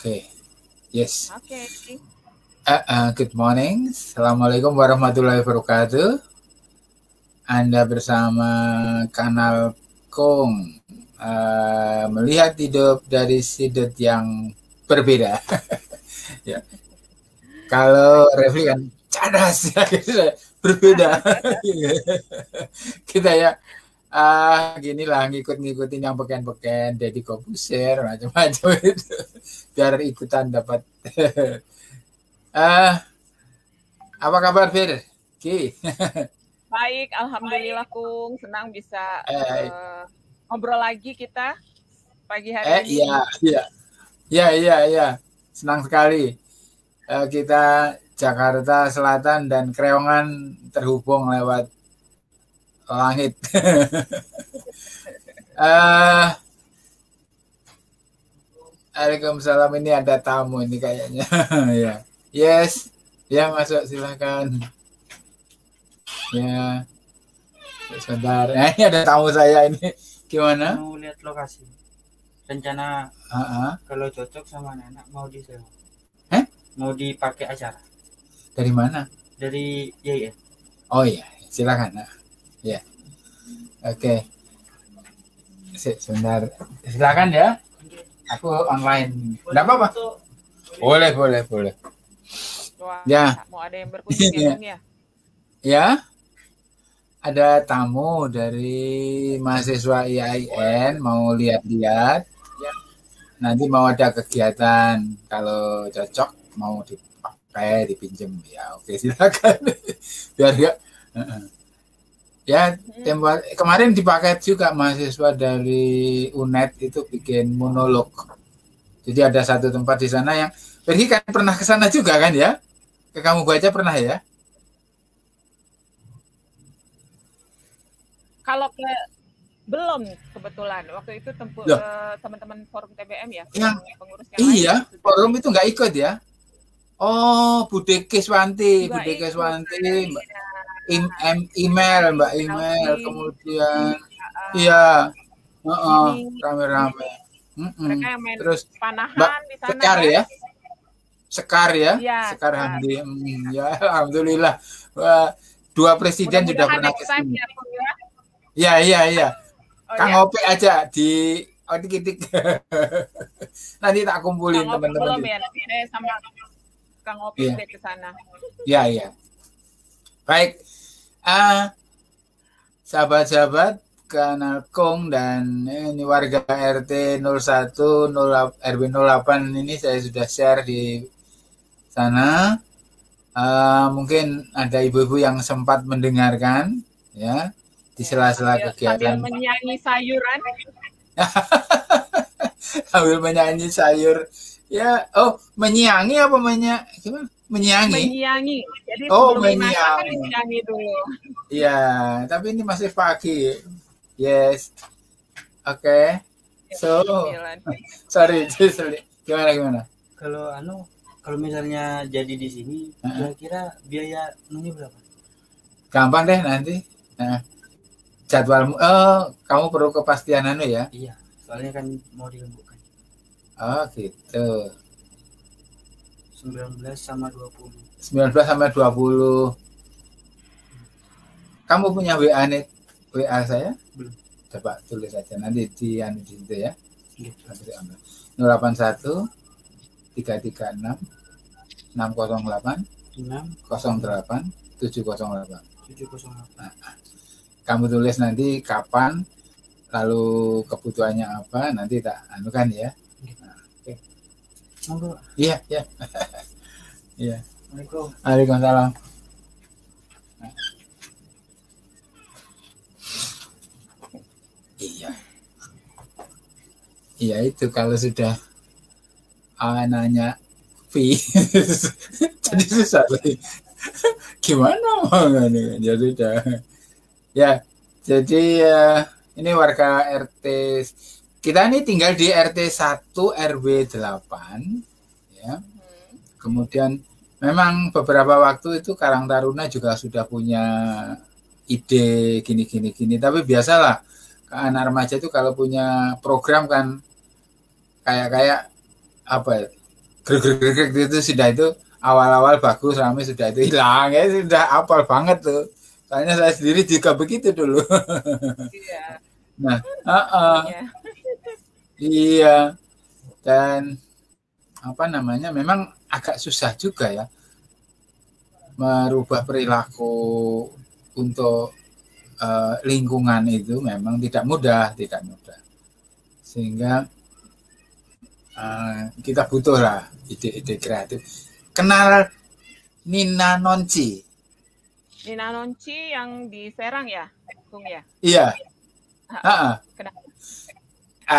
Oke, yes. Oke. Good morning. Assalamualaikum warahmatullahi wabarakatuh. Anda bersama kanal Kong melihat hidup dari sudut yang berbeda. Ya. Kalau Refli kan cadas ya, berbeda. Kita ya gini lah ngikutin yang beken-beken Deddy Corbuzier macam-macam itu biar ikutan dapat. Apa kabar Fir? Ki? Baik, alhamdulillah Kung, senang bisa ngobrol lagi kita pagi hari ini. Iya, senang sekali kita Jakarta Selatan dan Kreongan terhubung lewat langit. Waalaikumsalam, ini ada tamu ini kayaknya. Ya. Yes. Ya, masuk silakan. Ya. Sebentar. Nah, ini ada tamu saya ini. Gimana? Mau lihat lokasi. Rencana kalau cocok sama anak mau disewa. Mau dipakai acara. Dari mana? Dari YIN. Oh iya, silakan. Ya. Oke. Sebentar. Silakan ya. Aku online. Enggak apa-apa. Boleh. Wah, ya. Mau ada yang berkunjung ya? Ya. Ada tamu dari mahasiswa IAIN mau lihat-lihat. Nanti mau ada kegiatan. Kalau cocok mau dipakai, dipinjem ya. Oke, silakan. Biar ya. Ya, kemarin dipakai juga mahasiswa dari UNED itu bikin monolog. Jadi ada satu tempat di sana yang pergi kan pernah ke sana juga kan ya? Ke Kamu Baca pernah ya? Kalau belum kebetulan waktu itu teman-teman forum TBM ya, pengurus yang iya, lain, forum itu nggak ikut ya? Oh, Bude Keswanti, email kemudian rame-rame. Mereka yang main terus panahan di sana Sekar ya Sekar Hamdi. Ya alhamdulillah. Dua presiden sudah pernah ke sini. Iya. Kang Ope aja di dikit. Nanti tak kumpulin teman-teman. Belum ya, nanti saya sama Kang Ope ke sana. Iya. Baik. Sahabat-sahabat kanal Kong dan ini warga RT 01 RW 08 ini saya sudah share di sana. Mungkin ada ibu-ibu yang sempat mendengarkan ya di sela-sela kegiatan sambil menyanyi sayuran. Sambil menyanyi sayur. Ya, menyanyi apa gimana? Menyanyi. Jadi menyanyi dulu. Iya, tapi ini masih pagi. Yes. Oke. So, sorry. Gimana? Kalau misalnya jadi di sini, kira-kira biaya ini berapa? Gampang deh nanti. Jadwalmu. Kamu perlu kepastian ya? Iya, soalnya kan mau dilembutkan. Oh, gitu. 19 sama 20. Kamu punya WA saya? Belum. Coba tulis aja nanti di situ ya. 081 336 608 08 708. Kamu tulis nanti kapan, lalu kebutuhannya apa, nanti tak anukan ya. Monggo. Iya. Iya. Waalaikumsalam. Iya itu kalau sudah nanya fee jadi susah lagi. Gimana ya sudah ya. Jadi ini warga RT kita ini tinggal di RT 1 RW 8 ya. Kemudian memang beberapa waktu itu Karang Taruna juga sudah punya ide gini. Tapi biasalah anak remaja itu kalau punya program kan kayak apa ya, grek itu sudah itu awal-awal bagus, ramai, sudah itu hilang ya, sudah apal banget tuh. Soalnya saya sendiri juga begitu dulu. Iya. Nah, iya, dan apa namanya, memang agak susah juga ya merubah perilaku untuk lingkungan itu, memang tidak mudah, sehingga kita butuh lah ide-ide kreatif. Kenal Nina Nonci? Nina Nonci yang di Serang ya, Kung ya? Iya. Kenapa?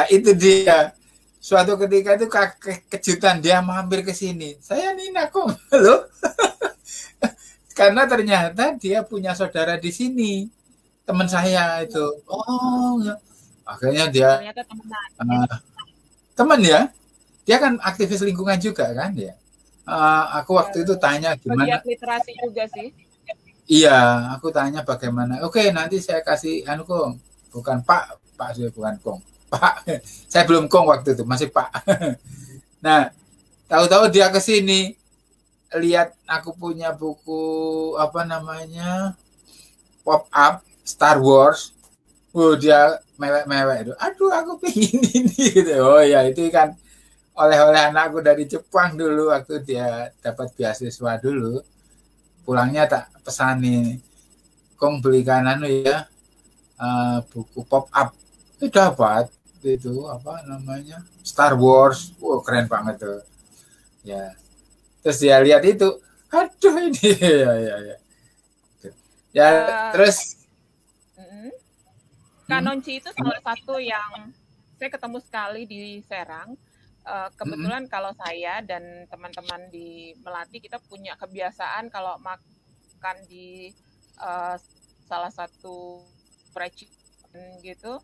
Itu dia. Suatu ketika itu kejutan, dia mampir ke sini. Saya Nina kok, loh. Karena ternyata dia punya saudara di sini, teman saya itu. Oh, ya. Akhirnya dia teman ya. Dia kan aktivis lingkungan juga kan ya. Aku waktu itu tanya gimana. Bagian literasi juga sih. Iya, aku tanya bagaimana. Oke, nanti saya kasih Kong. Bukan Pak saya bukan Kong. Pak, saya belum Kong waktu itu, masih Pak. Nah, tahu-tahu dia ke sini, lihat aku punya buku apa namanya, pop up Star Wars. Dia mewek-mewek itu. Aduh, aku pengen ini gitu. Oh ya, itu kan oleh-oleh anakku dari Jepang dulu waktu dia dapat beasiswa dulu. Pulangnya tak pesani, Kong belikan ya, buku pop up. Itu dapat itu apa namanya, Star Wars. Keren banget tuh. Ya. Terus dia lihat itu, aduh ini ya. Terus Kak Nonci itu salah satu yang saya ketemu sekali di Serang. Kebetulan kalau saya dan teman-teman di Melati, kita punya kebiasaan kalau makan di salah satu restaurant gitu,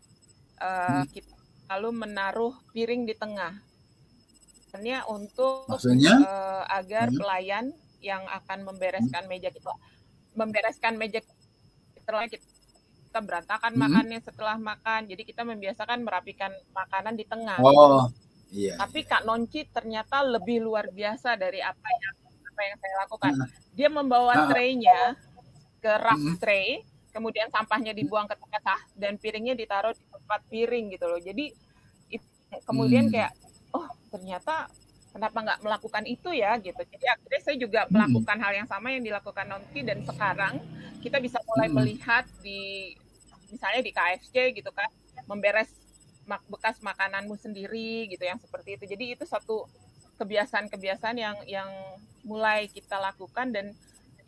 kita lalu menaruh piring di tengah. Maksudnya untuk agar pelayan yang akan membereskan meja setelah kita berantakan makannya setelah makan. Jadi kita membiasakan merapikan makanan di tengah. Iya. Tapi Kak Nonci ternyata lebih luar biasa dari apa yang saya lakukan. Dia membawa tray-nya ke rak tray, kemudian sampahnya dibuang ke tengah dan piringnya ditaruh di tempat piring gitu loh. Jadi kemudian kayak, oh ternyata kenapa nggak melakukan itu ya gitu. Jadi akhirnya saya juga melakukan hal yang sama yang dilakukan Nonci, dan sekarang kita bisa mulai melihat di misalnya di KFC gitu kan, memberes bekas makananmu sendiri gitu, yang seperti itu. Jadi itu satu kebiasaan-kebiasaan yang mulai kita lakukan, dan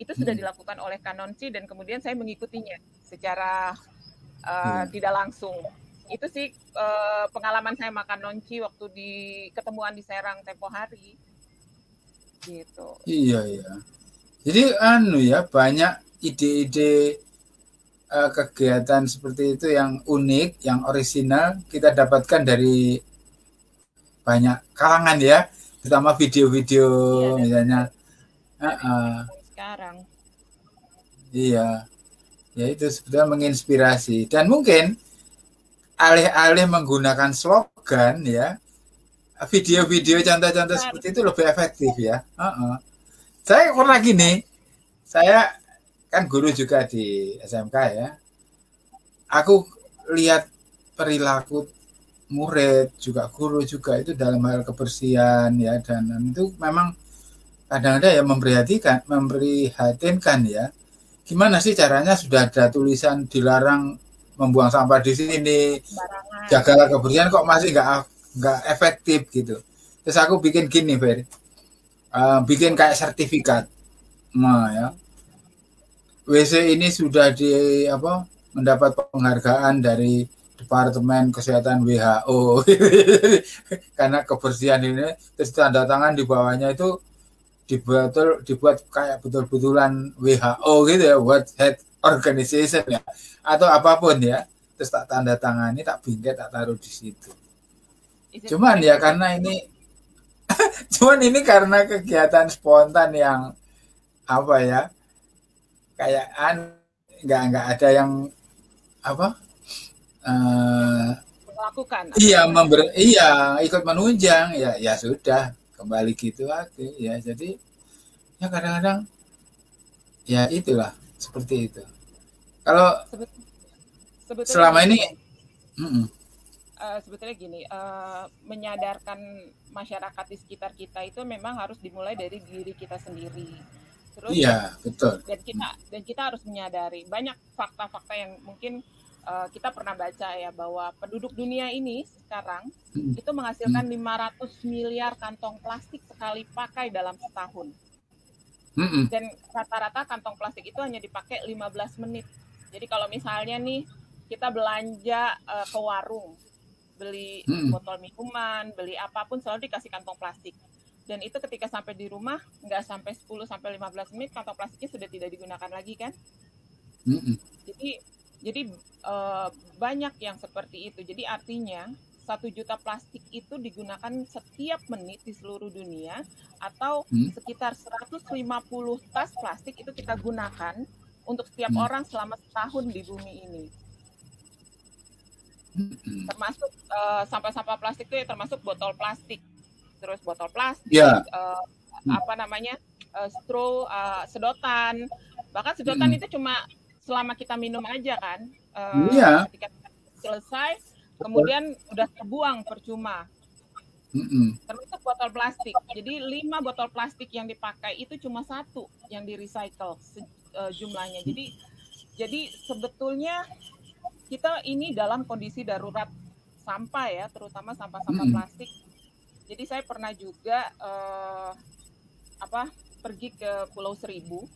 itu sudah dilakukan oleh Kak Nonci, dan kemudian saya mengikutinya secara tidak langsung. Itu sih pengalaman saya makan Nonci waktu di ketemuan di Serang tempo hari gitu. Iya. Jadi ya, banyak ide-ide kegiatan seperti itu yang unik, yang orisinal kita dapatkan dari banyak kalangan ya, terutama video-video misalnya. Sekarang. Iya, ya itu sebetulnya menginspirasi, dan mungkin alih-alih menggunakan slogan ya, video-video contoh-contoh seperti itu lebih efektif ya. Saya pernah gini, saya kan guru juga di SMK ya. Aku lihat perilaku murid juga, guru juga, itu dalam hal kebersihan ya, dan itu memang kadang-kadang ya memprihatinkan ya. Gimana sih caranya, sudah ada tulisan dilarang membuang sampah di sini, jagalah kebersihan, kok masih nggak efektif gitu. Terus aku bikin gini, Fer, bikin kayak sertifikat. Nah ya, WC ini sudah mendapat penghargaan dari Departemen Kesehatan WHO karena kebersihan ini. Terus tanda tangan di bawahnya itu dibuat kayak betul-betulan WHO gitu ya, World Health Organization ya, atau apapun ya. Terus tak tanda tangani, tak bingkai, tak taruh di situ. Cuman ya karena ini karena kegiatan spontan yang kayak nggak ada yang melakukan. Iya, ikut menunjang ya sudah, kembali gitu aja ya. Jadi ya kadang-kadang ya itulah seperti itu. Kalau selama ini sebetulnya gini, menyadarkan masyarakat di sekitar kita itu memang harus dimulai dari diri kita sendiri. Terus iya, betul. Dan kita harus menyadari banyak fakta-fakta yang mungkin kita pernah baca ya, bahwa penduduk dunia ini sekarang itu menghasilkan 500 miliar kantong plastik sekali pakai dalam setahun. Dan rata-rata kantong plastik itu hanya dipakai 15 menit. Jadi kalau misalnya nih kita belanja ke warung, beli botol minuman, beli apapun selalu dikasih kantong plastik. Dan itu ketika sampai di rumah nggak sampai 10-15 menit kantong plastiknya sudah tidak digunakan lagi kan? Jadi banyak yang seperti itu. Jadi artinya 1 juta plastik itu digunakan setiap menit di seluruh dunia, atau sekitar 150 tas plastik itu kita gunakan untuk setiap orang selama setahun di bumi ini. Termasuk sampah-sampah plastik itu ya, termasuk botol plastik, terus botol plastik, straw, sedotan. Bahkan sedotan itu cuma selama kita minum aja kan. Ketika selesai, kemudian udah terbuang percuma. Termasuk botol plastik. Jadi 5 botol plastik yang dipakai itu cuma 1 yang di recycle jumlahnya. Jadi sebetulnya kita ini dalam kondisi darurat sampah ya, terutama sampah-sampah plastik. Jadi saya pernah juga pergi ke Pulau Seribu,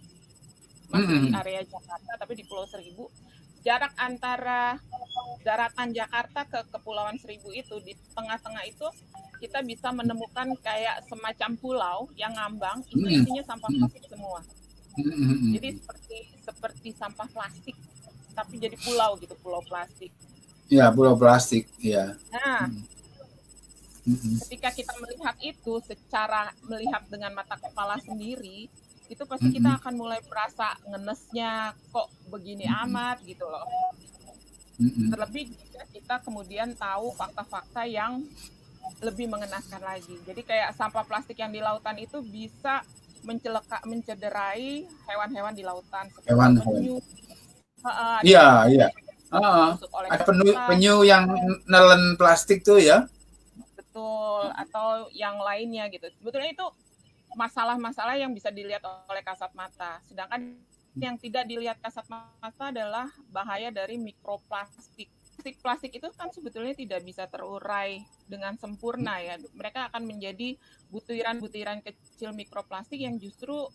masih di area Jakarta, tapi di Pulau Seribu. Jarak antara daratan Jakarta ke Kepulauan Seribu itu, di tengah-tengah itu kita bisa menemukan kayak semacam pulau yang ngambang, itu isinya sampah plastik semua. Jadi seperti sampah plastik, tapi jadi pulau gitu, pulau plastik. Ya, pulau plastik, ya. Nah, ketika kita melihat itu, melihat dengan mata kepala sendiri, itu pasti kita akan mulai merasa ngenesnya, kok begini amat gitu loh. Terlebih jika kita kemudian tahu fakta-fakta yang lebih mengenaskan lagi. Jadi kayak sampah plastik yang di lautan itu bisa mencederai hewan-hewan di lautan, seperti penyu. Iya. Ada penyu yang nelen plastik tuh ya. Betul, atau yang lainnya gitu. Sebetulnya itu masalah-masalah yang bisa dilihat oleh kasat mata. Sedangkan yang tidak dilihat kasat mata adalah bahaya dari mikroplastik. Plastik itu kan sebetulnya tidak bisa terurai dengan sempurna ya. Mereka akan menjadi butiran-butiran kecil mikroplastik yang justru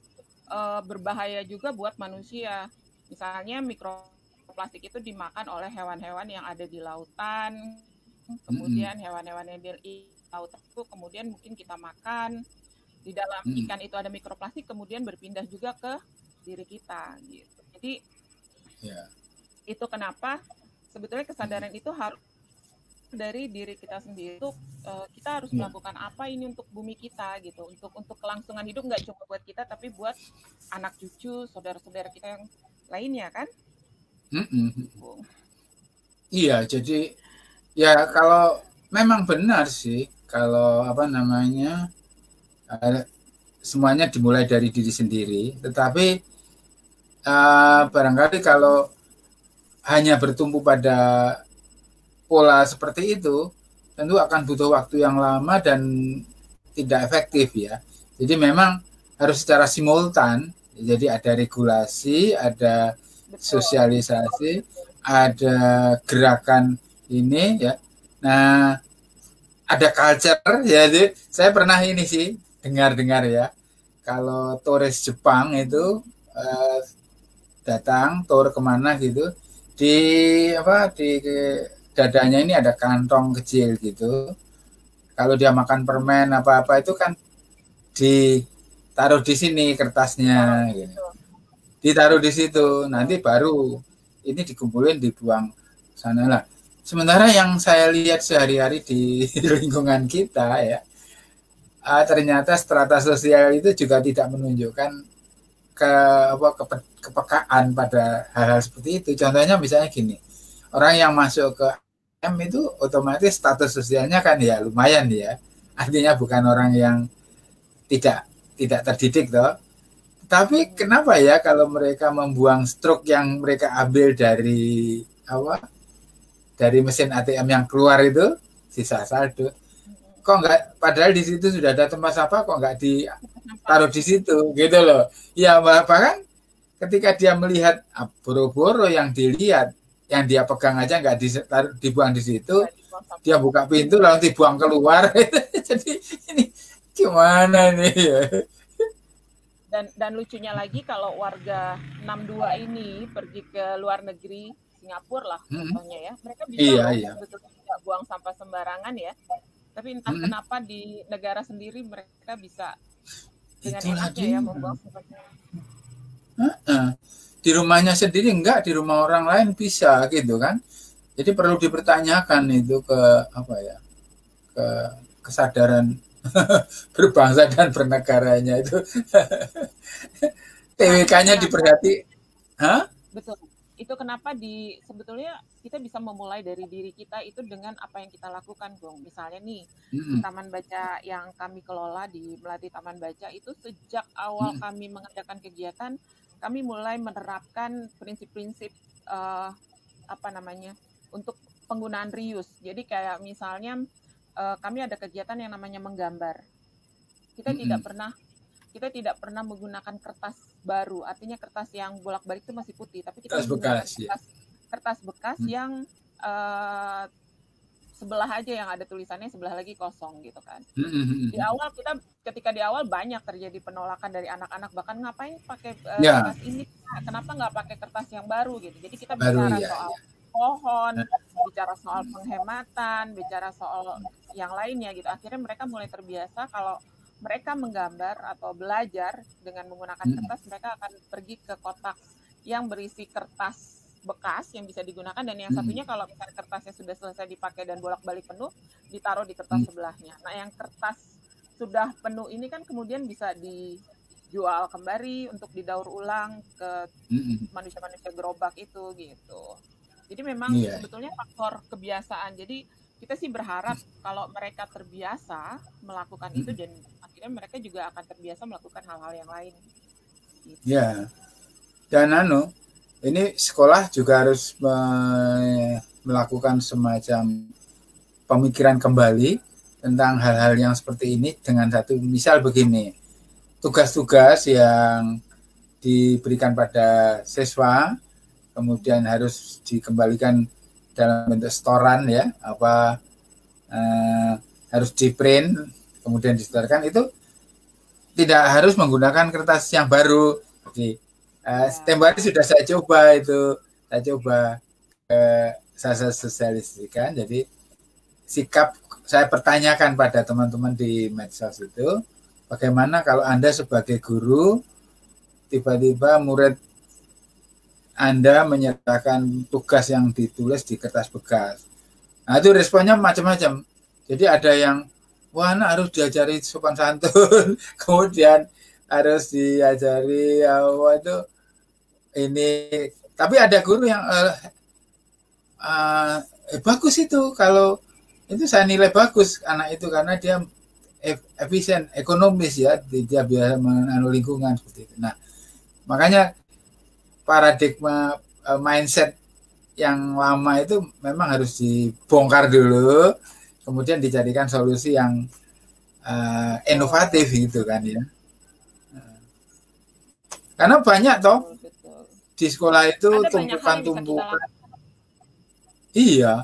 berbahaya juga buat manusia. Misalnya mikroplastik itu dimakan oleh hewan-hewan yang ada di lautan, kemudian hewan-hewan yang di laut itu kemudian mungkin kita makan. Di dalam ikan itu ada mikroplastik, kemudian berpindah juga ke diri kita gitu. Jadi itu kenapa sebetulnya kesadaran itu harus dari diri kita sendiri. Itu kita harus melakukan apa ini untuk bumi kita gitu, untuk kelangsungan hidup, nggak cuma buat kita tapi buat anak cucu, saudara-saudara kita yang lainnya kan. Iya, jadi ya kalau memang benar sih, kalau semuanya dimulai dari diri sendiri, tetapi barangkali kalau hanya bertumpu pada pola seperti itu, tentu akan butuh waktu yang lama dan tidak efektif ya. Jadi memang harus secara simultan, jadi ada regulasi, ada sosialisasi, ada gerakan ini ya. Nah, ada culture ya. Jadi saya pernah ini sih dengar ya, kalau turis Jepang itu datang tour kemana gitu, di dadanya ini ada kantong kecil gitu. Kalau dia makan permen apa itu kan ditaruh di sini kertasnya, gitu. Ditaruh di situ, nanti baru ini dikumpulin dibuang sana lah. Sementara yang saya lihat sehari-hari di lingkungan kita ya, ternyata strata sosial itu juga tidak menunjukkan kepekaan pada hal-hal seperti itu. Contohnya misalnya gini, orang yang masuk ke M itu otomatis status sosialnya kan ya lumayan ya, artinya bukan orang yang tidak terdidik toh. Tapi kenapa ya kalau mereka membuang struk yang mereka ambil dari dari mesin ATM yang keluar itu sisa saldo, kok nggak, padahal di situ sudah ada tempat sampah, kok nggak ditaruh di situ gitu loh. Ya bahkan ketika dia melihat boro-boro yang dilihat, yang dia pegang aja nggak dibuang di situ, dia buka pintu lalu dibuang keluar. Jadi ini gimana nih ya? Dan lucunya lagi kalau warga 62 ini pergi ke luar negeri, Singapura lah contohnya ya, mereka bisa sebetulnya tidak buang sampah sembarangan ya, tapi entah kenapa di negara sendiri mereka bisa dengan enaknya ya membuang sampahnya. Di rumahnya sendiri enggak, di rumah orang lain bisa gitu kan. Jadi perlu dipertanyakan itu ke ke kesadaran berbangsa dan bernegaranya itu. TWK-nya diperhati. Betul. Itu kenapa sebetulnya kita bisa memulai dari diri kita itu dengan apa yang kita lakukan, Bung. Misalnya nih, di Taman Baca yang kami kelola di Melati Taman Baca itu sejak awal kami mengadakan kegiatan, kami mulai menerapkan prinsip-prinsip untuk penggunaan reuse. Jadi kayak misalnya kami ada kegiatan yang namanya menggambar. Kita tidak pernah menggunakan kertas baru, artinya kertas yang bolak-balik itu masih putih, tapi kita menggunakan kertas bekas yang sebelah aja yang ada tulisannya, sebelah lagi kosong gitu kan. Ketika di awal banyak terjadi penolakan dari anak-anak, bahkan ngapain pakai kertas ini, kenapa nggak pakai kertas yang baru gitu. Jadi kita bicara soal pohon, bicara soal penghematan, bicara soal yang lainnya gitu. Akhirnya mereka mulai terbiasa kalau mereka menggambar atau belajar dengan menggunakan kertas, mereka akan pergi ke kotak yang berisi kertas bekas yang bisa digunakan, dan yang satunya kalau misalnya kertasnya sudah selesai dipakai dan bolak-balik penuh, ditaruh di kertas sebelahnya. Nah, yang kertas sudah penuh ini kan kemudian bisa dijual kembali untuk didaur ulang ke manusia-manusia gerobak itu gitu. Jadi memang sebetulnya faktor kebiasaan. Jadi kita sih berharap kalau mereka terbiasa melakukan itu, dan akhirnya mereka juga akan terbiasa melakukan hal-hal yang lain. Gitu. Ya, dan ini sekolah juga harus melakukan semacam pemikiran kembali tentang hal-hal yang seperti ini dengan satu misal begini, tugas-tugas yang diberikan pada siswa kemudian harus dikembalikan dalam bentuk setoran ya, harus di print kemudian disetorkan, itu tidak harus menggunakan kertas yang baru. Jadi tempo hari sudah saya coba saya sosialisasikan. Jadi sikap saya pertanyakan pada teman-teman di medsos itu, bagaimana kalau Anda sebagai guru tiba-tiba murid Anda menyertakan tugas yang ditulis di kertas bekas. Nah, itu responnya macam-macam. Jadi ada yang, wah, anak harus diajari sopan santun, kemudian harus diajari ini. Tapi ada guru yang bagus itu, kalau itu saya nilai bagus anak itu karena dia efisien, ekonomis ya, dia biasa mengenal lingkungan seperti itu. Nah, makanya paradigma mindset yang lama itu memang harus dibongkar dulu, kemudian dijadikan solusi yang inovatif gitu kan ya. Karena banyak toh di sekolah itu tumpukan-tumpukan. Iya,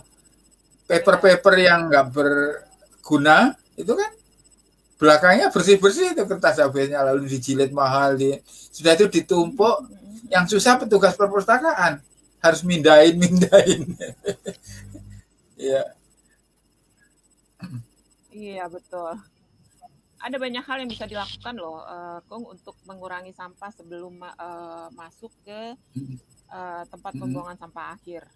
paper-paper yang nggak berguna itu kan belakangnya bersih-bersih itu kertas habisnya, lalu dijilid mahal, sudah itu ditumpuk. Yang susah petugas perpustakaan harus mindahin. Iya. Iya, betul. Ada banyak hal yang bisa dilakukan loh, Kung, untuk mengurangi sampah sebelum masuk ke tempat pembuangan sampah akhir.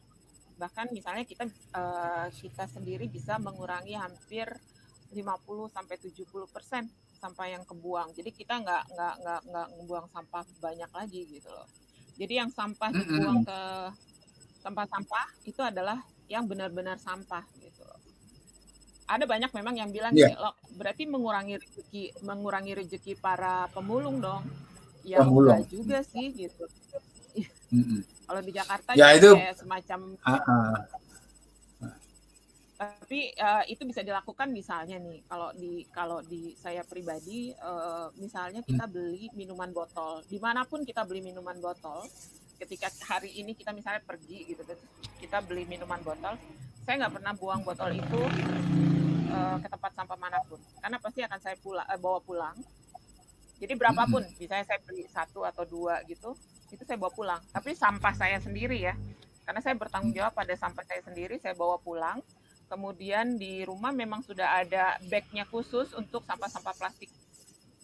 Bahkan misalnya kita sendiri bisa mengurangi hampir 50-70% sampah yang kebuang. Jadi kita nggak ngebuang sampah banyak lagi gitu loh. Jadi yang sampah dibuang ke tempat sampah itu adalah yang benar-benar sampah gitu loh. ada banyak memang yang bilang Iya. gini, loh, berarti mengurangi rezeki para pemulung dong. Ya Pemulung. enggak juga sih gitu. Kalau di Jakarta Ya, jadi itu kayak semacam tapi itu bisa dilakukan misalnya nih kalau di saya pribadi misalnya kita beli minuman botol, dimanapun kita beli minuman botol, ketika hari ini kita misalnya pergi gitu, kita beli minuman botol, saya nggak pernah buang botol itu ke tempat sampah manapun, karena pasti akan saya bawa pulang. Jadi berapapun, misalnya saya beli 1 atau 2 gitu, itu saya bawa pulang. Tapi sampah saya sendiri ya, karena saya bertanggung jawab pada sampah saya sendiri, saya bawa pulang. Kemudian di rumah memang sudah ada bagnya khusus untuk sampah-sampah plastik,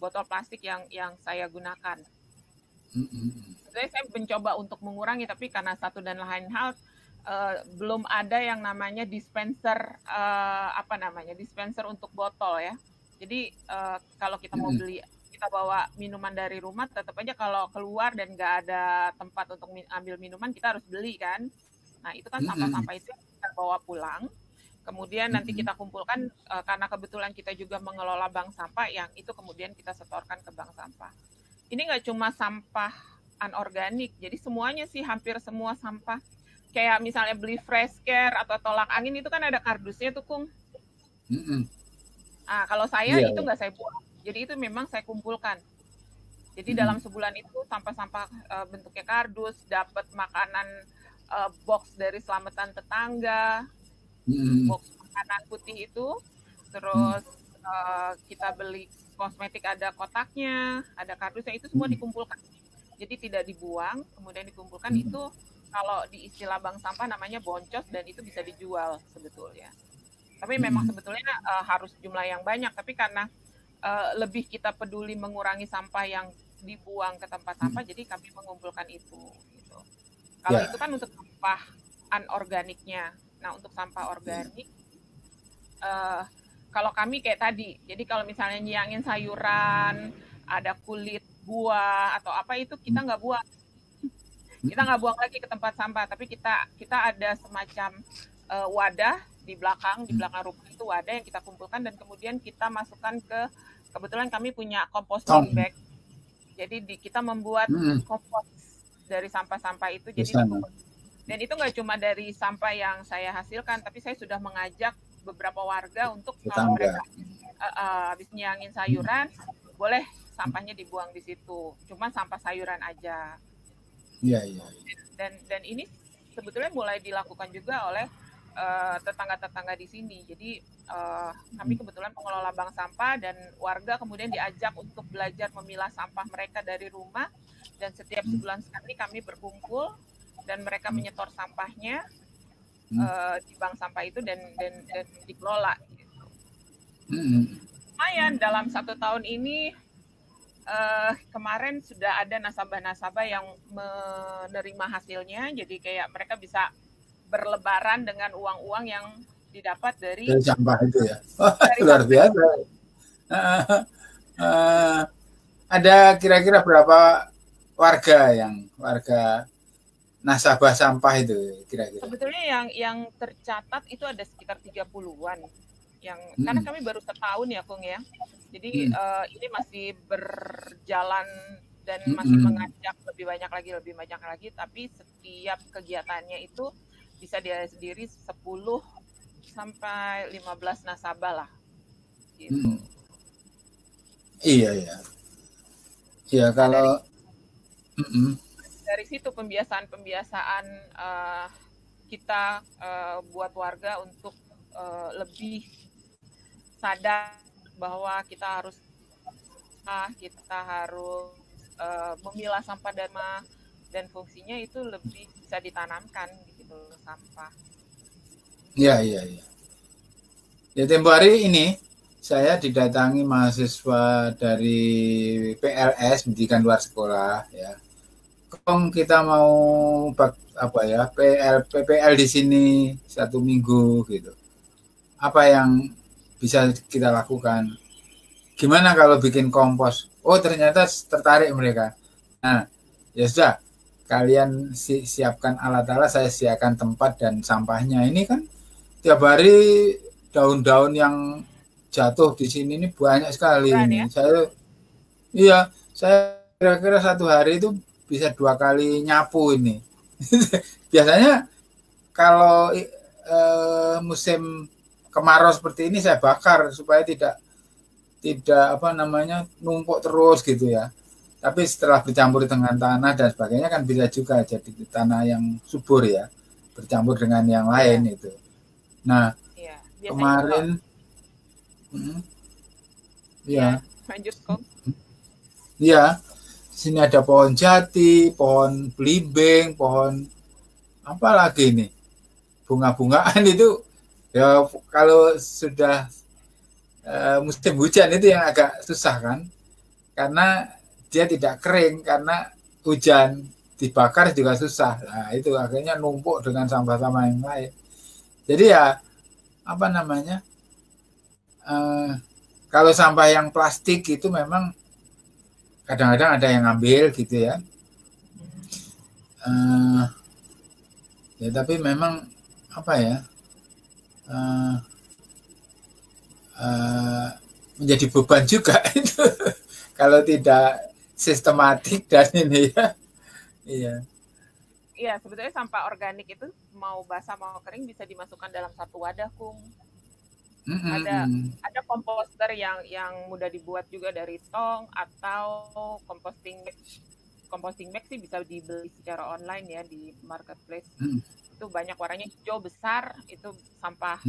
botol plastik yang saya gunakan. Saya mencoba untuk mengurangi, tapi karena satu dan lain hal belum ada yang namanya dispenser dispenser untuk botol ya. Jadi kalau kita mau beli, kita bawa minuman dari rumah, tetap aja kalau keluar dan nggak ada tempat untuk ambil minuman, kita harus beli kan. Nah itu kan sampah-sampah itu kita bawa pulang. Kemudian nanti kita kumpulkan, karena kebetulan kita juga mengelola bank sampah, yang itu kemudian kita setorkan ke bank sampah. Ini nggak cuma sampah anorganik, jadi semuanya sih, hampir semua sampah. Kayak misalnya beli fresh care atau tolak angin, itu kan ada kardusnya tuh, Kung. Nah, kalau saya itu nggak saya buang, jadi itu memang saya kumpulkan. Jadi dalam sebulan itu sampah-sampah bentuknya kardus, dapat makanan box dari selamatan tetangga, box makanan putih itu, terus kita beli kosmetik, ada kotaknya, ada kardusnya, itu semua dikumpulkan. Jadi tidak dibuang, kemudian dikumpulkan. Itu kalau di istilah bank sampah namanya boncos, dan itu bisa dijual sebetulnya. Tapi memang sebetulnya harus jumlah yang banyak, tapi karena lebih kita peduli mengurangi sampah yang dibuang ke tempat sampah, jadi kami mengumpulkan itu. Gitu. Kalau itu kan untuk sampah anorganiknya. Nah, untuk sampah organik, kalau kami kayak tadi, jadi kalau misalnya nyiangin sayuran, ada kulit buah atau apa, itu kita nggak buang. Kita nggak buang lagi ke tempat sampah, tapi kita ada semacam wadah di belakang rumah itu, wadah yang kita kumpulkan, dan kemudian kita masukkan kebetulan kami punya composting bag. Jadi kita membuat kompos dari sampah-sampah itu. Jadi dan itu nggak cuma dari sampah yang saya hasilkan, tapi saya sudah mengajak beberapa warga untuk kalau mereka habis nyiangin sayuran, boleh sampahnya dibuang di situ. Cuma sampah sayuran aja. Iya. Dan ini sebetulnya mulai dilakukan juga oleh tetangga-tetangga di sini. Jadi kami kebetulan pengelola bank sampah, dan warga kemudian diajak untuk belajar memilah sampah mereka dari rumah, dan setiap sebulan sekali kami berkumpul dan mereka menyetor sampahnya di bank sampah itu dan dikelola. Gitu. Lumayan, dalam 1 tahun ini kemarin sudah ada nasabah-nasabah yang menerima hasilnya, jadi kayak mereka bisa berlebaran dengan uang-uang yang didapat dari sampah itu ya. Luar biasa. Ada kira-kira berapa warga nasabah sampah itu kira-kira? Sebetulnya yang tercatat itu ada sekitar 30-an. Karena kami baru setahun ya, Kung ya. Jadi ini masih berjalan dan masih mengajak lebih banyak lagi, tapi setiap kegiatannya itu bisa dia sendiri 10 sampai 15 nasabah lah. Gitu. Iya. Ya kalau dari situ pembiasaan kita buat warga untuk lebih sadar bahwa kita harus memilah sampah dan fungsinya itu lebih bisa ditanamkan gitu, sampah. Iya. Ya, tempo hari ini saya didatangi mahasiswa dari PLS, pendidikan luar sekolah ya. Kong kita mau PPL di sini 1 minggu gitu. Apa yang bisa kita lakukan? Gimana kalau bikin kompos? Oh, ternyata tertarik mereka. Nah, ya sudah, kalian siapkan alat-alat, saya siapkan tempat dan sampahnya. Ini kan tiap hari daun-daun yang jatuh di sini ini banyak sekali ini. Ya? Saya kira-kira 1 hari itu bisa 2 kali nyapu ini. Biasanya kalau musim kemarau seperti ini saya bakar supaya tidak numpuk terus gitu ya. Tapi setelah bercampur dengan tanah dan sebagainya kan bisa juga jadi tanah yang subur ya, bercampur dengan yang lain itu. Nah, kemarin lanjut kok. Iya, sini ada pohon jati, pohon belimbing, pohon apa lagi nih? Bunga-bungaan itu ya kalau sudah musim hujan itu yang agak susah kan, karena dia tidak kering karena hujan, dibakar juga susah. Nah itu akhirnya numpuk dengan sampah-sampah yang lain. Jadi ya kalau sampah yang plastik itu memang kadang-kadang ada yang ngambil gitu ya. Ya tapi memang menjadi beban juga itu kalau tidak sistematik dan ini ya. Iya, sebetulnya sampah organik itu mau basah mau kering bisa dimasukkan dalam satu wadah, Kung. Ada komposter yang mudah dibuat juga dari tong atau composting bag sih bisa dibeli secara online ya di marketplace. Itu banyak warnanya hijau besar, itu sampah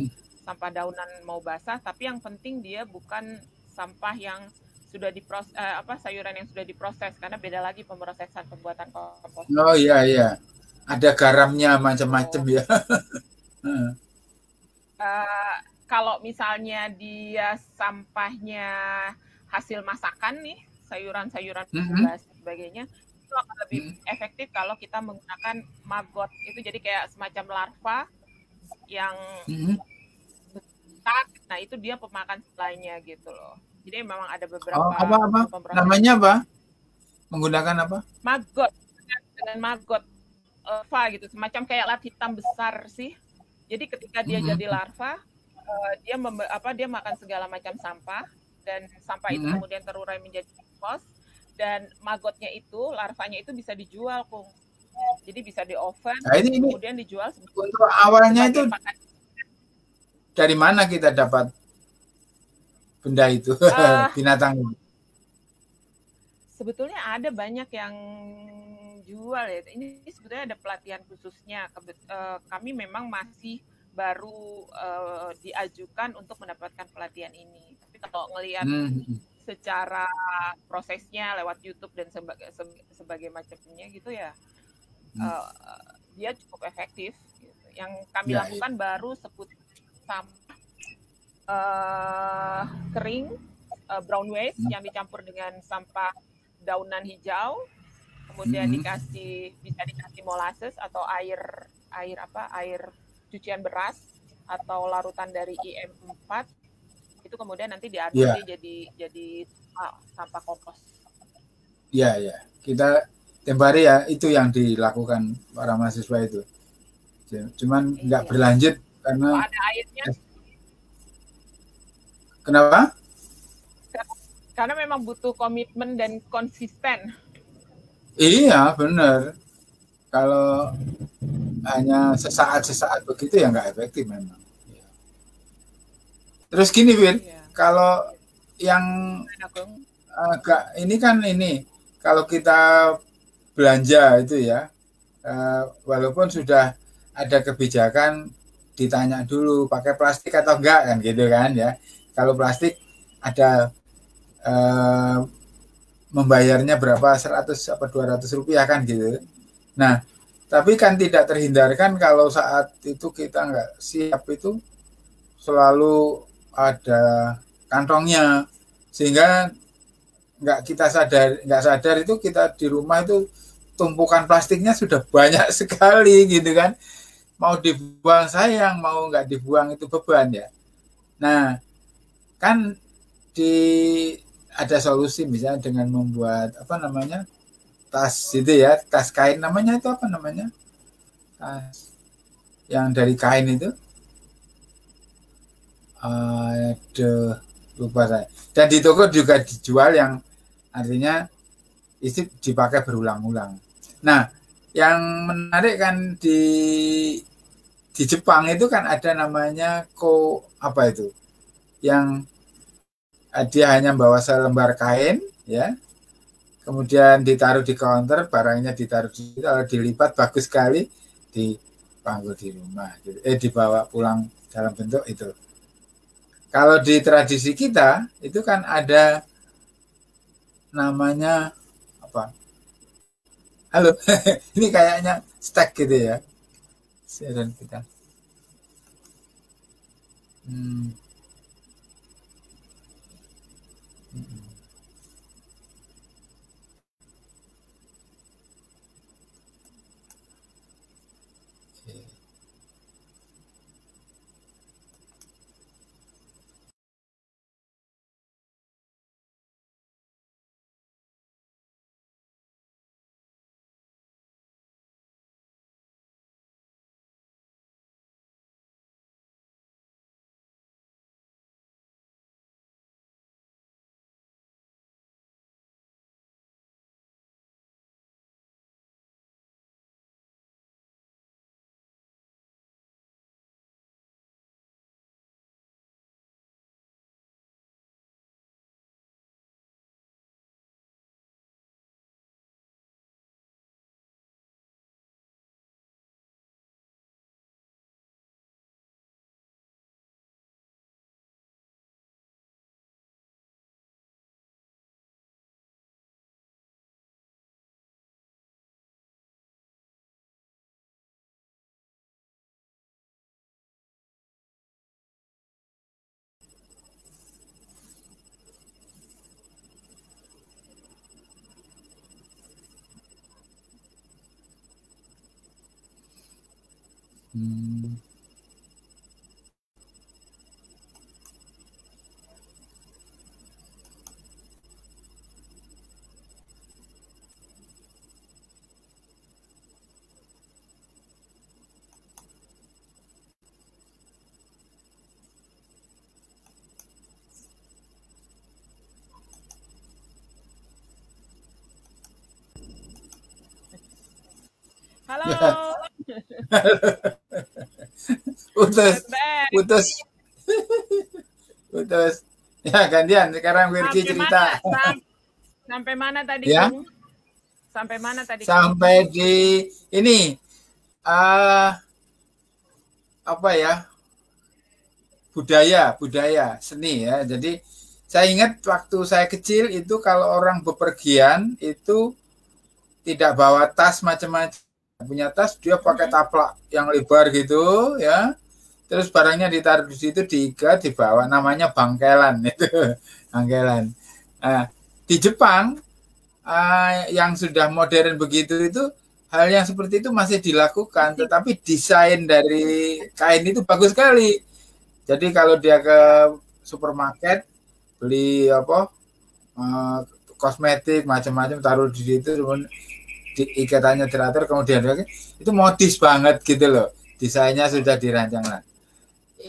daunan mau basah, tapi yang penting dia bukan sampah yang sudah diproses sayuran yang sudah diproses, karena beda lagi pemrosesan pembuatan kompos. Oh iya. Ada garamnya macam-macam ya. Kalau misalnya dia sampahnya hasil masakan nih, sayuran-sayuran dan sebagainya, itu akan lebih efektif kalau kita menggunakan maggot. Itu jadi kayak semacam larva yang besar. Nah itu dia pemakan lainnya gitu loh. Jadi memang ada beberapa namanya apa? Menggunakan apa? Maggot, dengan maggot larva gitu, semacam kayak lalat hitam besar sih. Jadi ketika dia jadi larva, dia makan segala macam sampah, dan sampah itu kemudian terurai menjadi kompos, dan maggotnya itu, larvanya itu bisa dijual, Kung. Jadi bisa di oven, kemudian dijual. Untuk awalnya itu dari mana kita dapat benda itu, binatang itu? Sebetulnya ada banyak yang jual ya. Ini sebetulnya ada pelatihan khususnya. Kami memang masih baru diajukan untuk mendapatkan pelatihan ini. Tapi kalau ngelihat secara prosesnya lewat YouTube dan sebagai macamnya gitu ya, dia cukup efektif. Gitu. Yang kami lakukan baru seputar sampah kering, brown waste yang dicampur dengan sampah daunan hijau, kemudian bisa dikasih molasses atau air cucian beras atau larutan dari IM4, itu kemudian nanti diaduk jadi sampah kompos. Iya. Kita tiap hari ya itu yang dilakukan para mahasiswa itu. Cuman nggak berlanjut karena ada airnya. Kenapa? Karena memang butuh komitmen dan konsisten. Iya, benar. Kalau hanya sesaat begitu ya nggak efektif memang. Terus gini, Win, kalau yang agak kalau kita belanja itu ya, walaupun sudah ada kebijakan ditanya dulu pakai plastik atau enggak kan gitu kan ya. Kalau plastik ada membayarnya berapa, 100 apa 200 rupiah kan gitu. Nah, tapi kan tidak terhindarkan kalau saat itu kita nggak siap itu selalu ada kantongnya, sehingga nggak sadar itu kita di rumah itu tumpukan plastiknya sudah banyak sekali gitu kan. Mau dibuang sayang, mau nggak dibuang itu beban ya. Nah, kan ada solusi misalnya dengan membuat tas itu ya, tas kain namanya itu tas yang dari kain itu Aduh, lupa saya. Dan di toko juga dijual yang artinya itu dipakai berulang-ulang. Nah, yang menarik kan di Jepang itu kan ada namanya apa itu? Yang dia hanya bawa selembar kain, ya. Kemudian ditaruh di counter, barangnya ditaruh di situ, kalau dilipat bagus sekali, dipangku di rumah, dibawa pulang dalam bentuk itu. Kalau di tradisi kita itu kan ada namanya apa? Halo, ini kayaknya stack gitu ya. Siaran kita. Halo. Putus. Ya gantian. Sekarang Wirgi cerita. Sampai mana tadi? Ya? Sampai mana tadi? Sampai di ini apa ya? Budaya seni ya. Jadi saya ingat waktu saya kecil itu kalau orang bepergian itu tidak bawa tas macam-macam. Punya tas dia pakai taplak yang lebar gitu ya, terus barangnya ditaruh di situ, diikat, dibawa, namanya bangkelan itu. Bangkelan. Di Jepang yang sudah modern begitu itu hal yang seperti itu masih dilakukan, tetapi desain dari kain itu bagus sekali. Jadi kalau dia ke supermarket beli apa kosmetik macam-macam, taruh di situ, ikatannya teratur, kemudian itu modis banget gitu loh, desainnya sudah dirancang lah.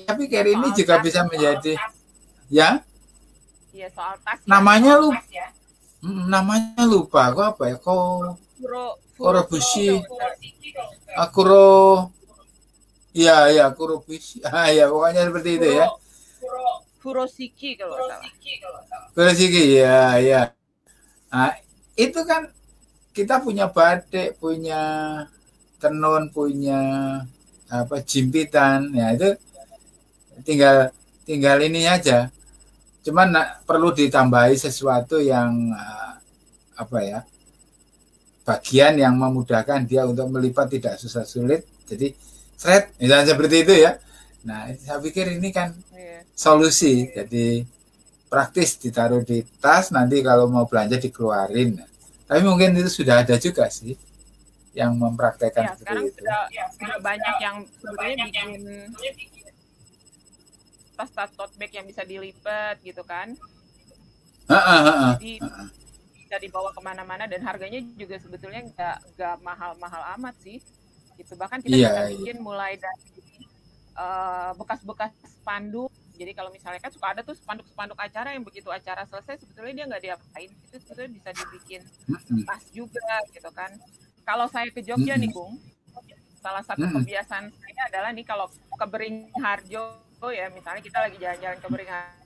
Tapi kayak ini juga bisa menjadi ya. Iya, soal tas. Namanya namanya lupa kok apa ya, Kurobushi, ya Kurobushi, ya pokoknya seperti itu ya. Furoshiki kalau salah. Furoshiki ya. Nah, itu kan kita punya batik, punya tenun, punya apa jimpitan, ya itu tinggal ini aja. Cuman perlu ditambahi sesuatu yang apa ya, bagian yang memudahkan dia untuk melipat, tidak susah sulit. Jadi thread, misalnya seperti itu ya. Nah, saya pikir ini kan solusi. Jadi praktis, ditaruh di tas, nanti kalau mau belanja dikeluarin. Tapi mungkin itu sudah ada juga sih yang mempraktekkan seperti itu. Sudah banyak yang sebenarnya bikin tas tote bag yang bisa dilipat gitu kan. Jadi bisa dibawa kemana-mana dan harganya juga sebetulnya nggak mahal-mahal amat sih. Gitu. Bahkan kita bisa bikin mulai dari bekas-bekas spanduk Jadi kalau misalnya kan suka ada tuh spanduk-spanduk acara yang begitu acara selesai sebetulnya dia nggak diapain, itu sebetulnya bisa dibikin tas juga gitu kan. Kalau saya ke Jogja nih Bung, salah satu kebiasaan saya adalah nih kalau ke Beringharjo ya, misalnya kita lagi jalan-jalan ke Beringharjo,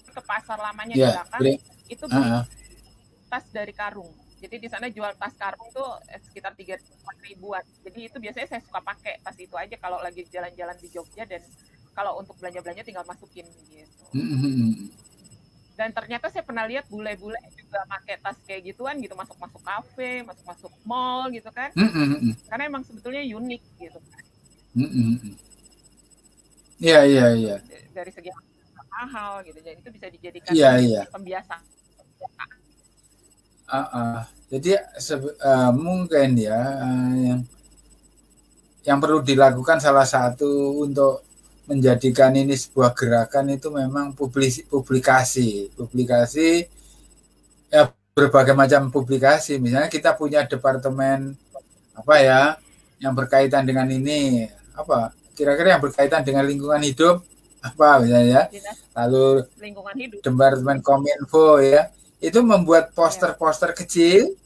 ke pasar lamanya di belakang, itu beli tas dari karung. Jadi di sana jual tas karung tuh sekitar 3-4 ribuan. Jadi itu biasanya saya suka pakai tas itu aja kalau lagi jalan-jalan di Jogja, dan kalau untuk belanja-belanja tinggal masukin gitu. Dan ternyata saya pernah lihat bule-bule juga pakai tas kayak gituan gitu, masuk-masuk kafe, masuk-masuk mall gitu kan. Karena emang sebetulnya unik gitu. Iya. Dari segi mahal gitu, jadi itu bisa dijadikan pembiasaan. Jadi mungkin ya yang perlu dilakukan salah satu untuk menjadikan ini sebuah gerakan itu memang publikasi ya, berbagai macam publikasi. Misalnya kita punya departemen apa ya yang berkaitan dengan ini, apa kira-kira yang berkaitan dengan lingkungan hidup apa misalnya, lalu lingkungan hidup, departemen Kominfo ya, itu membuat poster-poster kecil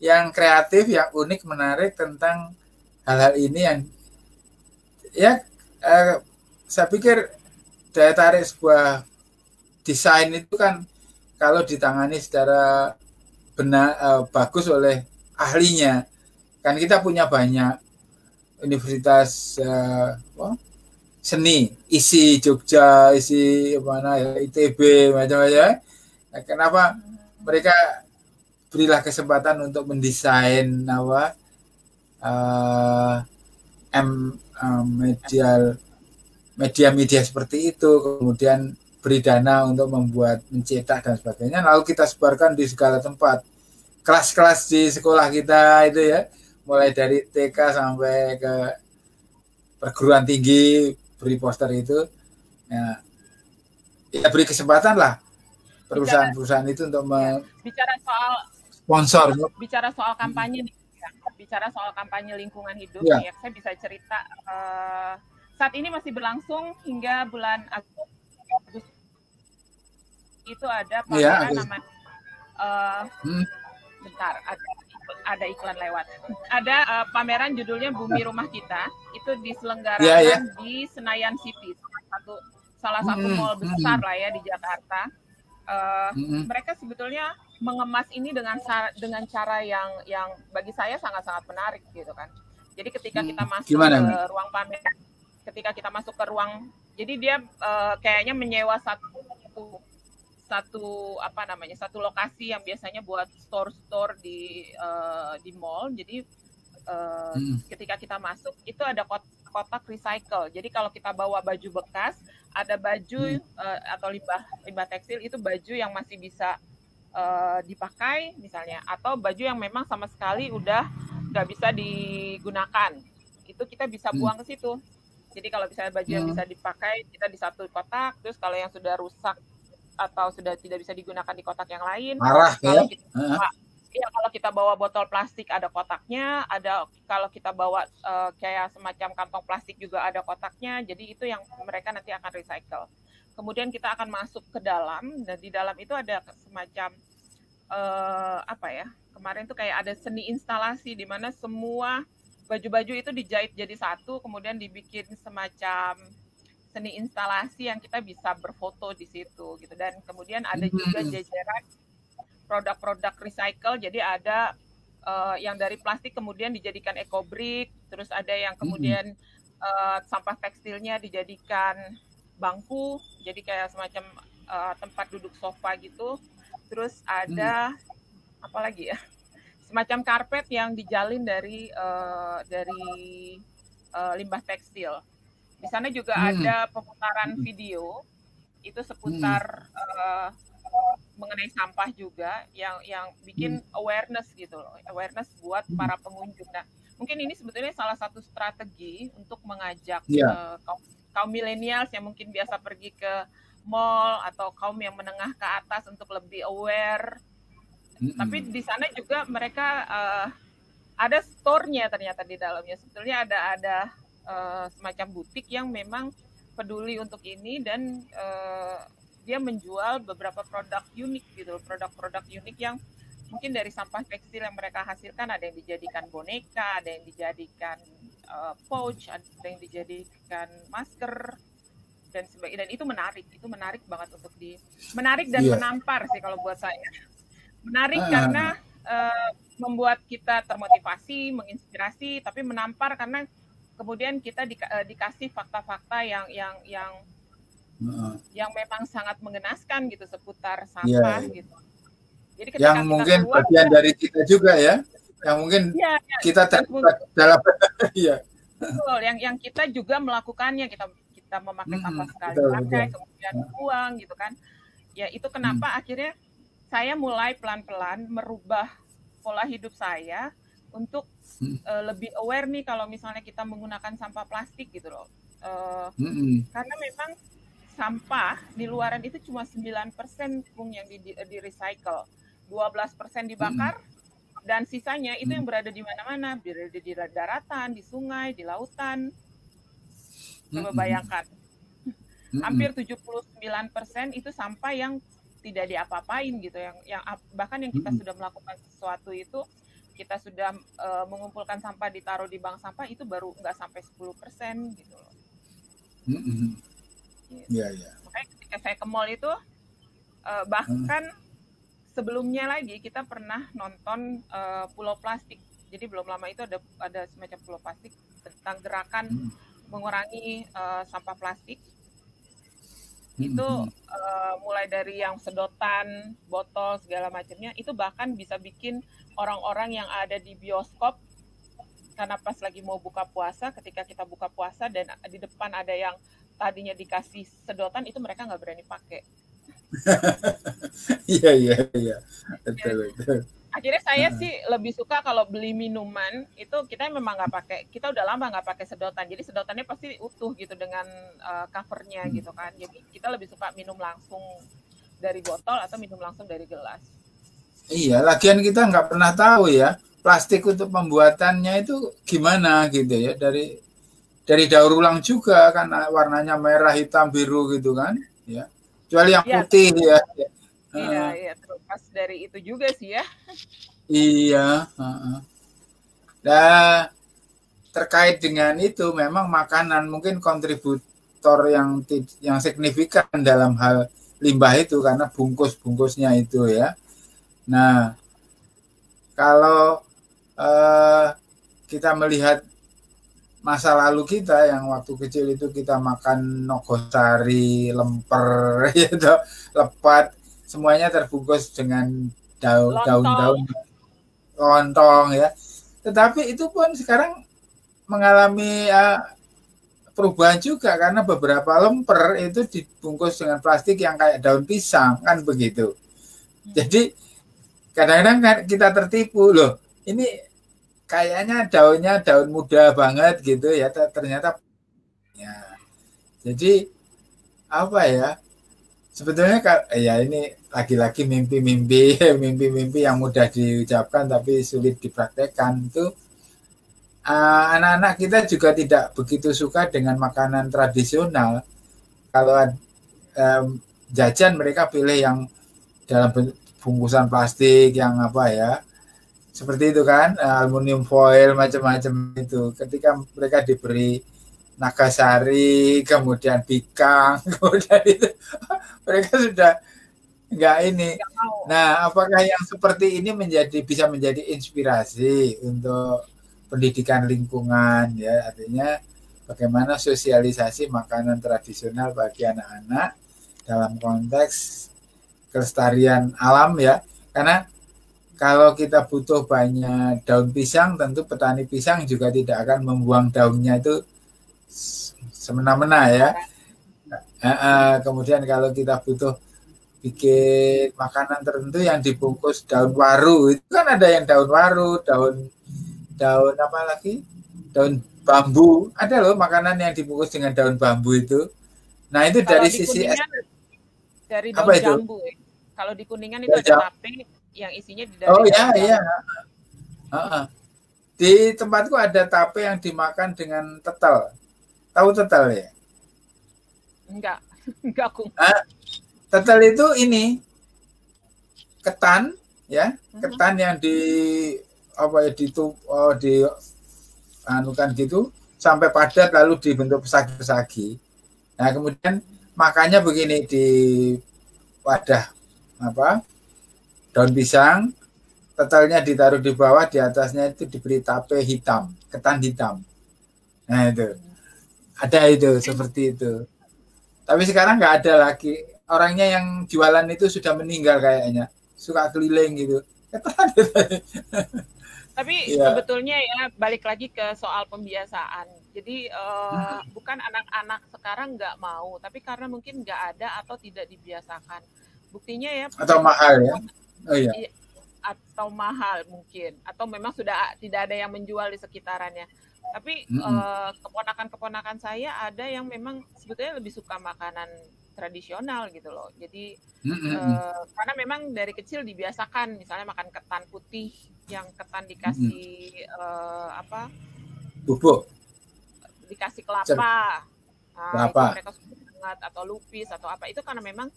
yang kreatif, yang unik, menarik tentang hal-hal ini yang ya saya pikir daya tarik sebuah desain itu kan kalau ditangani secara benar bagus oleh ahlinya. Kan kita punya banyak universitas seni, ISI Jogja, ISI mana ya, ITB macam-macam. Kenapa mereka berilah kesempatan untuk mendesain media seperti itu, kemudian beri dana untuk membuat, mencetak dan sebagainya, lalu kita sebarkan di segala tempat, kelas-kelas di sekolah kita itu ya, mulai dari TK sampai ke perguruan tinggi, beri poster itu, ya beri kesempatan lah perusahaan-perusahaan itu untuk bicara soal sponsor, bicara soal kampanye nih, bicara soal kampanye lingkungan hidup ya, saya bisa cerita saat ini masih berlangsung hingga bulan Agustus. Itu ada pameran namanya bentar, ada iklan lewat. Ada pameran judulnya Bumi Rumah Kita, itu diselenggarakan di Senayan City, salah satu mall besar lah ya di Jakarta. Mereka sebetulnya mengemas ini dengan cara yang bagi saya sangat-sangat menarik gitu kan. Jadi ketika kita masuk ke ruang pameran, ketika kita masuk ke ruang, jadi dia kayaknya menyewa satu lokasi yang biasanya buat store di mall. Jadi ketika kita masuk itu ada kotak recycle. Jadi kalau kita bawa baju bekas, ada baju atau limbah tekstil, itu baju yang masih bisa dipakai misalnya, atau baju yang memang sama sekali udah nggak bisa digunakan, itu kita bisa buang ke situ. Jadi kalau misalnya baju yang bisa dipakai, kita di satu kotak, terus kalau yang sudah rusak atau sudah tidak bisa digunakan di kotak yang lain. Kalau kita bawa botol plastik ada kotaknya, kalau kita bawa kayak semacam kantong plastik juga ada kotaknya. Jadi itu yang mereka nanti akan recycle. Kemudian kita akan masuk ke dalam, dan di dalam itu ada semacam kemarin tuh kayak ada seni instalasi di mana semua baju-baju itu dijahit jadi satu, kemudian dibikin semacam seni instalasi yang kita bisa berfoto di situ gitu. Dan kemudian ada juga jajaran produk-produk recycle, jadi ada yang dari plastik kemudian dijadikan eco-brick, terus ada yang kemudian sampah tekstilnya dijadikan bangku, jadi kayak semacam tempat duduk sofa gitu. Terus ada apa lagi ya, semacam karpet yang dijalin dari limbah tekstil. Di sana juga ada pemutaran video itu seputar mengenai sampah juga, yang bikin awareness gitu loh, awareness buat para pengunjung. Nah, mungkin ini sebetulnya salah satu strategi untuk mengajak kaum milenials yang mungkin biasa pergi ke mall atau kaum yang menengah ke atas untuk lebih aware. Tapi di sana juga mereka ada store-nya ternyata di dalamnya. Sebetulnya ada semacam butik yang memang peduli untuk ini, dan dia menjual beberapa produk unik gitu, produk-produk unik yang mungkin dari sampah tekstil yang mereka hasilkan, ada yang dijadikan boneka, ada yang dijadikan pouch, ada yang dijadikan masker dan sebagainya. Dan itu menarik banget untuk menarik dan menampar sih kalau buat saya. Menarik karena membuat kita termotivasi, menginspirasi, tapi menampar karena kemudian kita dikasih fakta-fakta yang memang sangat mengenaskan gitu seputar sampah gitu. Jadi yang mungkin keluar, bagian dari kita juga ya, yang mungkin kita terlibat dalam betul, yang kita juga melakukannya, kita memakai sampah sekali pakai, kemudian buang gitu kan. Ya itu kenapa akhirnya saya mulai pelan-pelan merubah pola hidup saya untuk lebih aware nih kalau misalnya kita menggunakan sampah plastik gitu loh. Karena memang sampah di luaran itu cuma 9% Bung yang di recycle. 12% dibakar, dan sisanya itu yang berada di mana-mana, berada di daratan, di sungai, di lautan. Coba bayangkan, hampir 79% itu sampah yang tidak diapa-apain gitu, yang bahkan yang kita sudah melakukan sesuatu itu, kita sudah mengumpulkan sampah, ditaruh di bank sampah, itu baru nggak sampai 10% gitu loh. Makanya ketika saya ke mall itu, bahkan sebelumnya lagi kita pernah nonton Pulau Plastik. Jadi belum lama itu ada semacam Pulau Plastik tentang gerakan mengurangi sampah plastik. Itu mulai dari yang sedotan, botol, segala macamnya, itu bahkan bisa bikin orang-orang yang ada di bioskop, karena pas lagi mau buka puasa, ketika kita buka puasa dan di depan ada yang tadinya dikasih sedotan, itu mereka nggak berani pakai. Iya. Betul. Akhirnya saya sih lebih suka kalau beli minuman itu kita memang nggak pakai, kita udah lama nggak pakai sedotan, jadi sedotannya pasti utuh gitu dengan covernya gitu kan. Jadi kita lebih suka minum langsung dari botol atau minum langsung dari gelas. Iya, lagian kita nggak pernah tahu ya plastik untuk pembuatannya itu gimana gitu ya, dari daur ulang juga kan, warnanya merah, hitam, biru gitu kan ya. Kecuali yang putih ya. Iya, terlepas dari itu juga sih ya. Iya. Nah, terkait dengan itu, memang makanan mungkin kontributor yang signifikan dalam hal limbah itu, karena bungkus-bungkusnya itu ya. Nah, kalau kita melihat masa lalu kita yang waktu kecil itu kita makan nogosari, lemper, gitu, lepat, semuanya terbungkus dengan daun-daun lontong ya. Tetapi itu pun sekarang mengalami perubahan juga, karena beberapa lemper itu dibungkus dengan plastik yang kayak daun pisang kan begitu. Jadi kadang-kadang kan kita tertipu, loh ini kayaknya daunnya daun muda banget gitu ya, ternyata ya. Jadi apa ya, sebetulnya ya ini lagi-lagi mimpi-mimpi yang mudah diucapkan tapi sulit dipraktekkan. Itu anak-anak kita juga tidak begitu suka dengan makanan tradisional. Kalau jajan mereka pilih yang dalam bungkusan plastik yang apa ya, seperti itu kan, aluminium foil macam-macam itu. Ketika mereka diberi nagasari, kemudian bikang, kemudian itu mereka sudah nggak ini. Nah, apakah yang seperti ini bisa menjadi inspirasi untuk pendidikan lingkungan ya? Artinya bagaimana sosialisasi makanan tradisional bagi anak-anak dalam konteks kelestarian alam ya, karena kalau kita butuh banyak daun pisang, tentu petani pisang juga tidak akan membuang daunnya itu semena-mena ya. Kemudian kalau kita butuh bikin makanan tertentu yang dibungkus daun waru, itu kan ada yang daun waru, daun apa lagi? Daun bambu. Ada loh makanan yang dibungkus dengan daun bambu itu. Nah, itu kalau dari sisi dari daun jambu. Kalau di Kuningan itu ada tape yang isinya di dalam. Oh iya. Di tempatku ada tape yang dimakan dengan tetel. Tahu tetel ya? Enggak Kung. Tetel itu ini ketan ya, ketan yang di apa ya di anukan gitu sampai padat lalu dibentuk pesagi-pesagi. Nah, kemudian makannya begini di wadah daun pisang, tetelnya ditaruh di bawah, di atasnya itu diberi tape hitam, ketan hitam. Nah itu ada itu seperti itu. Tapi sekarang nggak ada lagi. Orangnya yang jualan itu sudah meninggal kayaknya. Suka keliling gitu. Tapi sebetulnya ya balik lagi ke soal pembiasaan. Jadi bukan anak-anak sekarang nggak mau, tapi karena mungkin nggak ada atau tidak dibiasakan. Buktinya ya. Atau mahal ya. Oh iya. Atau mahal mungkin. Atau memang sudah tidak ada yang menjual di sekitarannya. Tapi keponakan-keponakan saya ada yang memang sebetulnya lebih suka makanan tradisional gitu loh. Jadi karena memang dari kecil dibiasakan misalnya makan ketan putih yang ketan dikasih bubuk, dikasih kelapa. Nah, itu mereka suka banget, atau lupis atau apa. Itu karena memang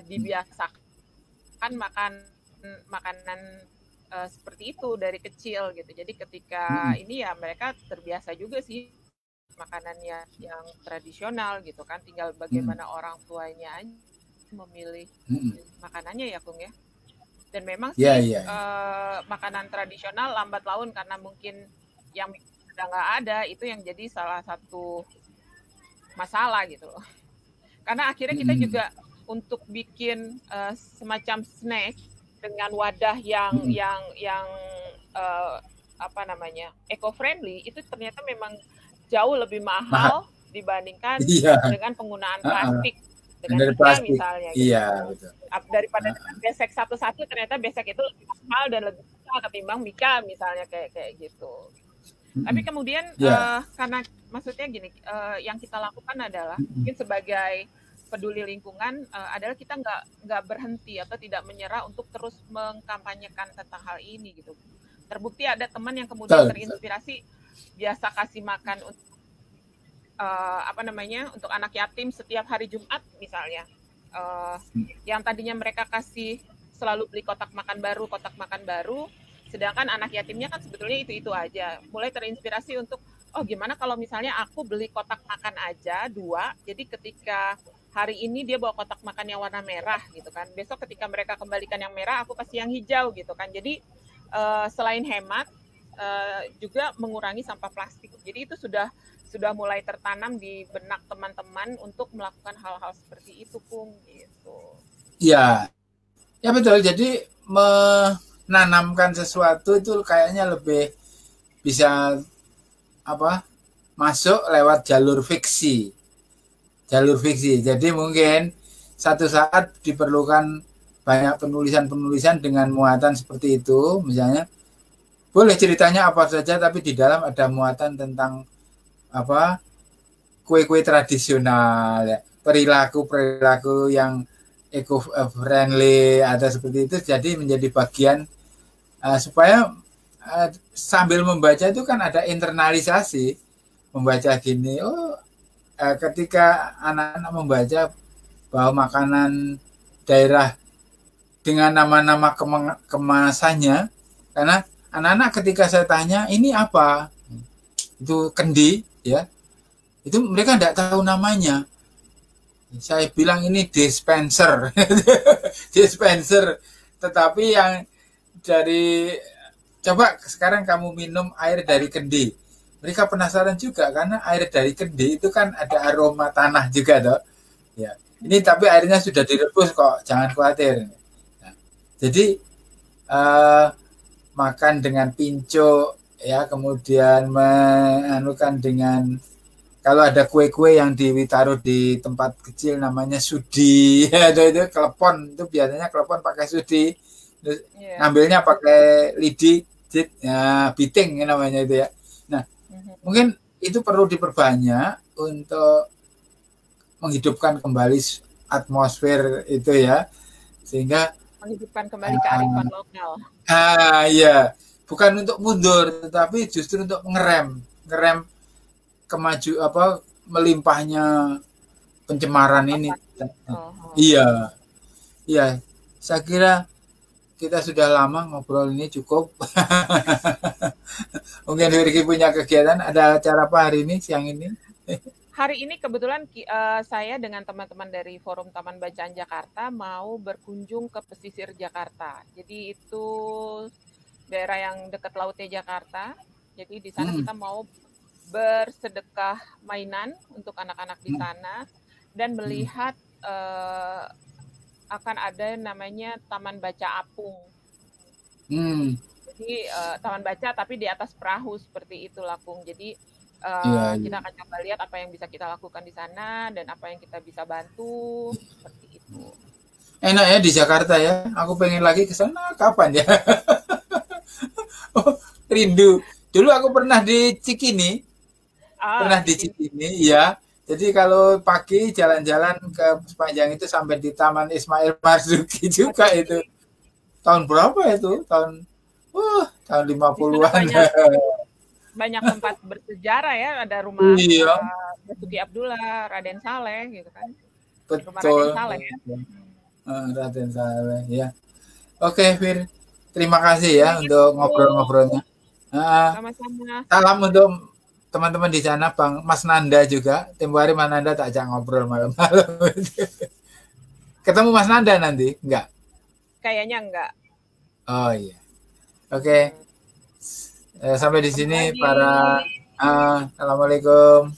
dibiasakan makanan seperti itu dari kecil gitu. Jadi ketika ini ya mereka terbiasa juga sih makanannya yang tradisional gitu kan. Tinggal bagaimana orang tuanya memilih makanannya ya Kung ya. Dan memang sih makanan tradisional lambat laun karena mungkin yang sudah nggak ada, itu yang jadi salah satu masalah gitu loh. Karena akhirnya kita juga untuk bikin semacam snack dengan wadah yang eco friendly itu ternyata memang jauh lebih mahal dibandingkan dengan penggunaan plastik dengan plastik misalnya gitu. Daripada besek satu-satu ternyata besek itu lebih mahal dan lebih mahal ketimbang Mika misalnya kayak gitu. Tapi kemudian karena maksudnya gini, yang kita lakukan adalah mungkin sebagai peduli lingkungan adalah kita nggak berhenti atau tidak menyerah untuk terus mengkampanyekan tentang hal ini gitu. Terbukti ada teman yang kemudian terinspirasi biasa kasih makan untuk untuk anak yatim setiap hari Jumat misalnya. Yang tadinya mereka kasih selalu beli kotak makan baru, sedangkan anak yatimnya kan sebetulnya itu aja. Mulai terinspirasi untuk gimana kalau misalnya aku beli kotak makan aja 2, jadi ketika hari ini dia bawa kotak makan yang warna merah gitu kan. Besok ketika mereka kembalikan yang merah, aku kasih yang hijau gitu kan. Jadi selain hemat, juga mengurangi sampah plastik. Jadi itu sudah mulai tertanam di benak teman-teman untuk melakukan hal-hal seperti itu, Kung. Gitu. Ya betul. Jadi menanamkan sesuatu itu kayaknya lebih bisa masuk lewat jalur fiksi. Jadi mungkin satu saat diperlukan banyak penulisan dengan muatan seperti itu, misalnya boleh ceritanya apa saja tapi di dalam ada muatan tentang kue-kue tradisional ya, perilaku yang eco friendly ada seperti itu, jadi menjadi bagian supaya sambil membaca itu kan ada internalisasi, membaca gini ketika anak-anak membaca bahwa makanan daerah dengan nama-nama kemasannya, karena anak-anak ketika saya tanya ini apa, itu kendi ya, itu mereka tidak tahu namanya. Saya bilang ini dispenser, tetapi yang dari coba sekarang kamu minum air dari kendi. Mereka penasaran juga karena air dari kendi itu kan ada aroma tanah juga toh. Ya. Ini tapi airnya sudah direbus kok, jangan khawatir. Nah, jadi makan dengan pincuk ya, kemudian menanukan dengan kalau ada kue-kue yang ditaruh di tempat kecil namanya sudi, itu klepon, itu biasanya klepon pakai sudi. Terus ngambilnya pakai lidi, biting namanya itu ya. Nah, mungkin itu perlu diperbanyak untuk menghidupkan kembali atmosfer itu ya, sehingga menghidupkan kembali kearifan lokal. Ya, bukan untuk mundur, tetapi justru untuk ngerem kemaju melimpahnya pencemaran ini. Iya, iya. Saya kira kita sudah lama ngobrol ini cukup. Mungkin Ricky punya kegiatan, ada acara apa hari ini, siang ini? Hari ini kebetulan saya dengan teman-teman dari Forum Taman Bacaan Jakarta mau berkunjung ke pesisir Jakarta. Jadi itu daerah yang dekat lautnya Jakarta. Jadi di sana kita mau bersedekah mainan untuk anak-anak di sana dan melihat akan ada namanya Taman Baca Apung. Jadi taman baca tapi di atas perahu seperti itu, Lakung. Jadi kita akan coba lihat apa yang bisa kita lakukan di sana dan apa yang kita bisa bantu seperti itu. Enak ya di Jakarta ya. Aku pengen lagi ke sana kapan ya? Oh, rindu. Dulu aku pernah di Cikini. Ya. Jadi kalau pagi jalan-jalan ke sepanjang itu sampai di Taman Ismail Marzuki juga itu. Tahun berapa itu? Tahun 50-an. Banyak tempat bersejarah ya, ada rumah Basuki Abdullah, Raden Saleh gitu kan. Betul. Raden Saleh. Raden Saleh ya. Oke, Fir. Terima kasih ya untuk ngobrol-ngobrolnya. Sama-sama. Salam untuk teman-teman di sana, Bang Mas Nanda juga. Tempo hari Mas Nanda tak ajak ngobrol malam-malam. Ketemu Mas Nanda nanti? Enggak? Kayaknya enggak. Oh iya. Oke. Sampai di sini para assalamualaikum.